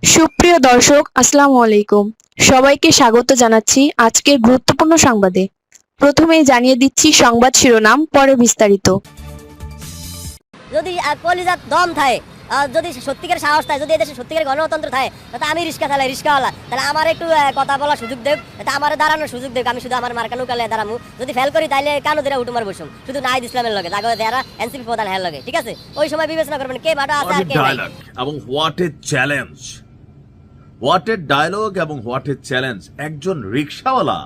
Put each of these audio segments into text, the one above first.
সুপ্রিয় দর্শক, আসসালামু আলাইকুম। সবাইকে স্বাগত জানাচ্ছি আজকের গুরুত্বপূর্ণ সংবাদে। প্রথমেই জানিয়ে দিচ্ছি সংবাদ শিরোনাম, পরে বিস্তারিত। যদি কলিজাত দম থাকে, যদি সত্যিকার সাহস থাকে, যদি এদেশে সত্যিকার গণতন্ত্র থাকে, তাহলে আমি রিক্সা চালাই, রিক্সাওয়ালা, তাহলে আমার একটু কথা বলার সুযোগ দেব, তাহলে আমার দাঁড়ানোর সুযোগ দেব। আমি শুধু আমার মার্কানু কালে দাঁড়ামু, যদি ফেল করি তাহলে কানো দিরা উঠুমার বসুম, শুধু নাহিদ ইসলামের লগে লাগে যারা এনসিপি প্রধান হের লগে, ঠিক আছে? ওই সময় বিবেচনা করবেন কে ভাটা আছে আর কে নাই। এবং what a challenge, what a dialogue এবং হোয়াট এ চ্যালেঞ্জ। একজন রিক্সাওয়ালা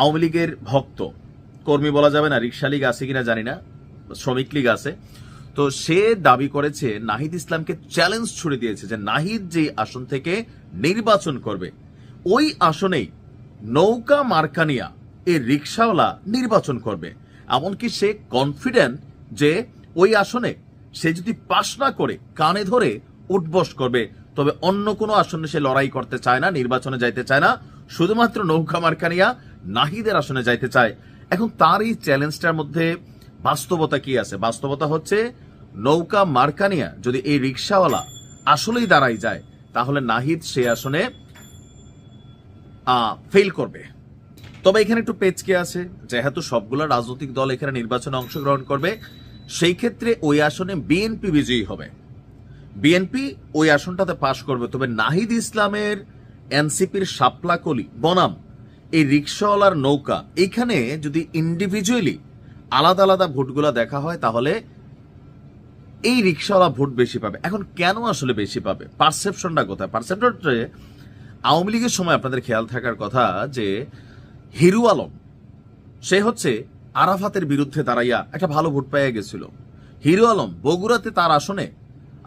আওয়ামী লীগের ভক্ত কর্মী বলা যাবে না, রিক্সা লীগ আছে কিনা জানি না, শ্রমিক লীগ আছে, তো সে দাবি করেছে নাহিদ ইসলামকে চ্যালেঞ্জ ছুড়ে দিয়েছে যে নাহিদ যে আসন থেকে নির্বাচন করবে ওই আসনেই নৌকা মার্কানিয়া এই রিক্সাওয়ালা নির্বাচন করবে। এমনকি সে কনফিডেন্ট যে ওই আসনে সে যদি পাশ না করে কানে ধরে উঠবস করবে, তবে অন্য কোনো আসনে সে লড়াই করতে চায় না, নির্বাচনে যাইতে চায় না, শুধুমাত্র নৌকা মার্কানিয়া নাহিদের আসনে যাইতে চায়। এখন তার এই চ্যালেঞ্জটার মধ্যে বাস্তবতা কি আছে? বাস্তবতা হচ্ছে নৌকা মার্কানিয়া যদি এই রিক্সাওয়ালা আসলেই দাঁড়াই যায়, তাহলে নাহিদ সে আসনে ফেল করবে। তবে এখানে একটু পেচকে আছে, যেহেতু সবগুলো রাজনৈতিক দল এখানে নির্বাচনে অংশগ্রহণ করবে, সেই ক্ষেত্রে ওই আসনে বিএনপি বিজয়ী হবে, বিএনপি ওই আসনটাতে পাশ করবে। তবে নাহিদ ইসলামের এনসিপির শাপলাকলি বনাম এই রিক্সাওয়ালার নৌকা, এখানে যদি ইন্ডিভিজুয়ালি আলাদা আলাদা ভোটগুলো দেখা হয়, তাহলে এই রিক্সাওয়ালা ভোট বেশি পাবে। এখন কেন আসলে বেশি পাবে? পারসেপশনটা কোথায়? পারসেপশনটা আওয়ামী লীগের সময় আপনাদের খেয়াল থাকার কথা যে হিরু আলম সে হচ্ছে আরাফাতের বিরুদ্ধে দাঁড়াইয়া একটা ভালো ভোট পেয়ে গেছিল। হিরু আলম বগুড়াতে তার আসনে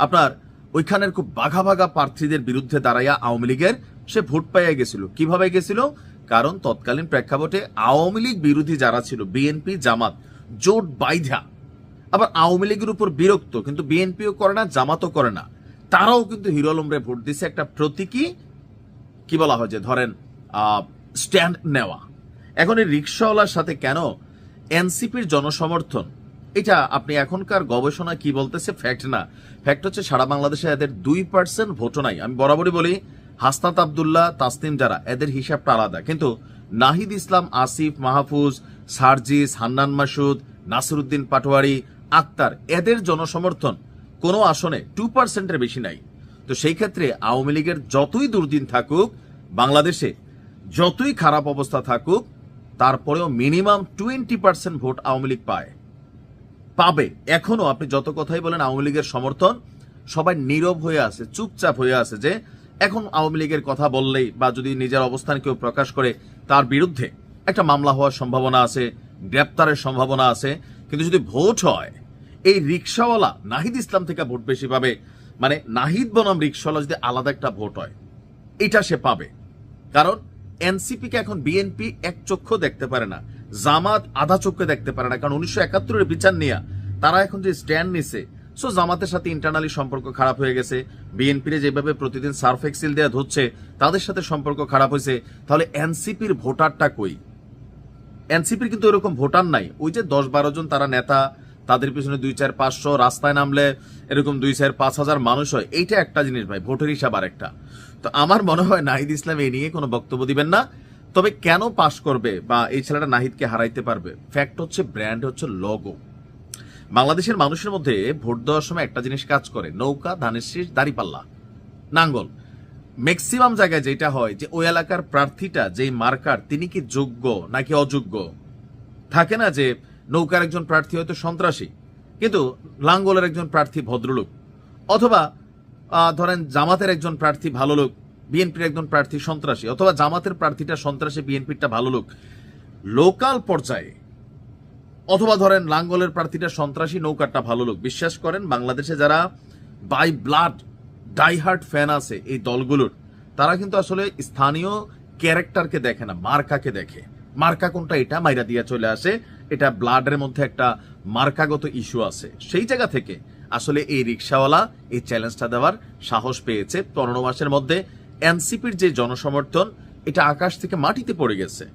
আপনার ওইখানের খুব বাঘা বাঘা প্রার্থীদের বিরুদ্ধে দাঁড়াইয়া আওয়ামী লীগের সে ভোট পেয়ে গেছিল। কিভাবে গেছিল? কারণ তৎকালীন প্রেক্ষাপটে আওয়ামী লীগ বিরোধী যারা ছিল, বিএনপি জামাত জোট বাইধা আবার আওয়ামী লীগের উপর বিরক্ত, কিন্তু বিএনপিও করে না জামাতও করে না, তারাও কিন্তু হিরো আলমরে ভোট দিছে। একটা প্রতীকী কি বলা হয় যে ধরেন স্ট্যান্ড নেওয়া। এখন এই রিক্সাওয়ালার সাথে কেন এনসিপির জনসমর্থন? এটা আপনি এখনকার গবেষণা কি বলতেছে, ফ্যাক্ট না, ফ্যাক্ট হচ্ছে সারা বাংলাদেশে এদের 2% ভোটও নাই। আমি বরাবরই বলি হাসনাত আব্দুল্লাহ তাসনিম যারা, এদের হিসাবটা আলাদা, কিন্তু নাহিদ ইসলাম, আসিফ মাহফুজ, সার্জিস, হান্নান মাসুদ, নাসিরউদ্দিন পাটোয়ারি, আক্তার, এদের জনসমর্থন কোনো আসনে 2%-এর বেশি নাই। তো সেই ক্ষেত্রে আওয়ামী লীগের যতই দুর্দিন থাকুক, বাংলাদেশে যতই খারাপ অবস্থা থাকুক, তারপরেও মিনিমাম 20% ভোট আওয়ামী লীগ পাবে। এখনো আপনি যত কথাই বলেন আওয়ামী লীগের সমর্থন, সবাই নীরব হয়ে আছে, চুপচাপ হয়ে আছে, যে এখন আওয়ামী লীগের কথা বললেই বা যদি নিজের অবস্থান কেউ প্রকাশ করে তার বিরুদ্ধে একটা মামলা হওয়ার সম্ভাবনা আছে, গ্রেপ্তারের সম্ভাবনা আছে। কিন্তু যদি ভোট হয়, এই রিক্সাওয়ালা নাহিদ ইসলাম থেকে ভোট বেশি পাবে, মানে নাহিদ বনাম রিক্সাওয়ালা যদি আলাদা একটা ভোট হয়, এটা সে পাবে। কারণ এনসিপি কে এখন বিএনপি এক চক্ষু দেখতে পারে না, জামাত আধা চক্ষে দেখতে পারে না, কারণ 1971-এর বিচার নিয়ে তারা এখন যে স্ট্যান্ড নিছে, সো জামাতের সাথে ইন্টারনালি সম্পর্ক খারাপ হয়ে গেছে। বিএনপির যেভাবে প্রতিদিন সার্ফ এক্সিল দেয়া ধরছে, তাদের সাথে সম্পর্ক খারাপ হয়েছে। তাহলে এনসিপির ভোটারটা কই? এনসিপির কিন্তু এরকম ভোটার নাই। ওই যে 10-12 জন তারা নেতা, তাদের পিছনে 2-4-500, রাস্তায় নামলে এরকম 2-4-5 হাজার মানুষ হয়। এইটা একটা জিনিস ভাই, ভোটের হিসাব আর একটা। তো আমার মনে হয় নাহিদ ইসলাম এই নিয়ে কোনো বক্তব্য দিবেন না। তবে কেন পাশ করবে বা এই ছেলেটা নাহিদকে হারাইতে পারবে, ফ্যাক্ট হচ্ছে ব্র্যান্ড হচ্ছে লোগো। বাংলাদেশের মানুষের মধ্যে ভোট দেওয়ার সময় একটা জিনিস কাজ করে, নৌকা, ধানের শীষ, দাড়িপাল্লা, নাঙ্গল। ম্যাক্সিমাম জায়গায় যেটা হয় যে ওই এলাকার প্রার্থীটা যেই মার্কার, তিনি কি যোগ্য নাকি অযোগ্য। থাকে না যে নৌকার একজন প্রার্থী হয়তো সন্ত্রাসী, কিন্তু লাঙ্গলের একজন প্রার্থী ভদ্রলোক, অথবা ধরেন জামাতের একজন প্রার্থী ভালো লোক, বিএনপির একজন প্রার্থী সন্ত্রাসী, অথবা জামাতের প্রার্থীটা সন্ত্রাসী, বিএনপিরটা ভালো লোক। লোকাল পর্যায়ে অথবা ধরেন লাঙ্গলের প্রার্থীটা সন্ত্রাসী, নৌকারটা ভালো লোক। বিশ্বাস করেন বাংলাদেশে যারা বাই ব্লাড ডাইহার্ট ফ্যান আছে এই দলগুলোর, তারা কিন্তু আসলে স্থানীয় ক্যারেক্টারকে দেখে না, মার্কাকে দেখে। মার্কা কোনটা এটা মাইরা দিয়া চলে আসে, এটা ব্লাডের মধ্যে একটা মার্কাগত ইস্যু আছে। সেই জায়গা থেকে আসলে এই রিক্সাওয়ালা এই চ্যালেঞ্জটা দেওয়ার সাহস পেয়েছে। 15 মাসের মধ্যে এনসিপির যে জনসমর্থন, এটা আকাশ থেকে মাটিতে পড়ে গেছে।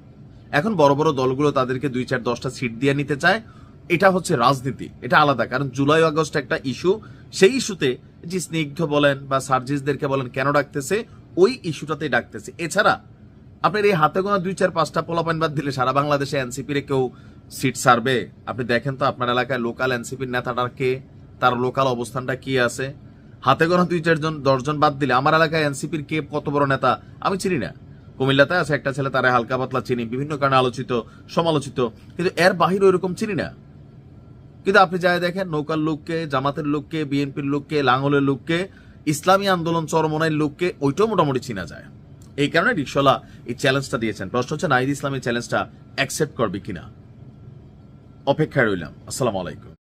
এখন বড় বড় দলগুলো তাদেরকে 2-4-10টা সিট দিয়ে নিতে চায়, এটা হচ্ছে রাজনীতি, এটা আলাদা। কারণ জুলাই আগস্ট একটা ইস্যু, সেই ইস্যুতে যে স্নিগ্ধ বলেন বা সার্জিসদেরকে বলেন কেন ডাকতেছে, ওই ইস্যুটাতেই ডাকতেছে। এছাড়া আপনার এই হাতে গোনা 2-4-5টা পোলাপাইন বাদ দিলে সারা বাংলাদেশে এনসিপির কেউ সিট সারবে? আপনি দেখেন তো আপনার এলাকায় লোকাল এনসিপির নেতাটা কে, তার লোকাল অবস্থানটা কি আছে? হাতে গোনা 2-4 10 জন বাদ দিলে আমার এলাকায় এনসিপির কে কত বড় নেতা আমি চিনি না। কুমিল্লাতে আছে একটা ছেলে, তারা হালকা পাতলা চিনি, বিভিন্ন কারণে আলোচিত সমালোচিত, কিন্তু এর বাহিরে ওইরকম চিনি না। কিন্তু আপনি যাই দেখেন নৌকার লোককে, জামাতের লোককে, বিএনপির লোককে, লাঙ্গলের লোককে, ইসলামী আন্দোলন চরমনাইয়ের লোককে ওইটাও মোটামুটি চিনা যায়। এই কারণে রিকশাওয়ালা এই চ্যালেঞ্জটা দিয়েছেন। প্রশ্ন হচ্ছে নাহিদ ইসলাম এই চ্যালেঞ্জটা অ্যাকসেপ্ট করবে কিনা, অপেক্ষায় রইলাম। আসসালামু আলাইকুম।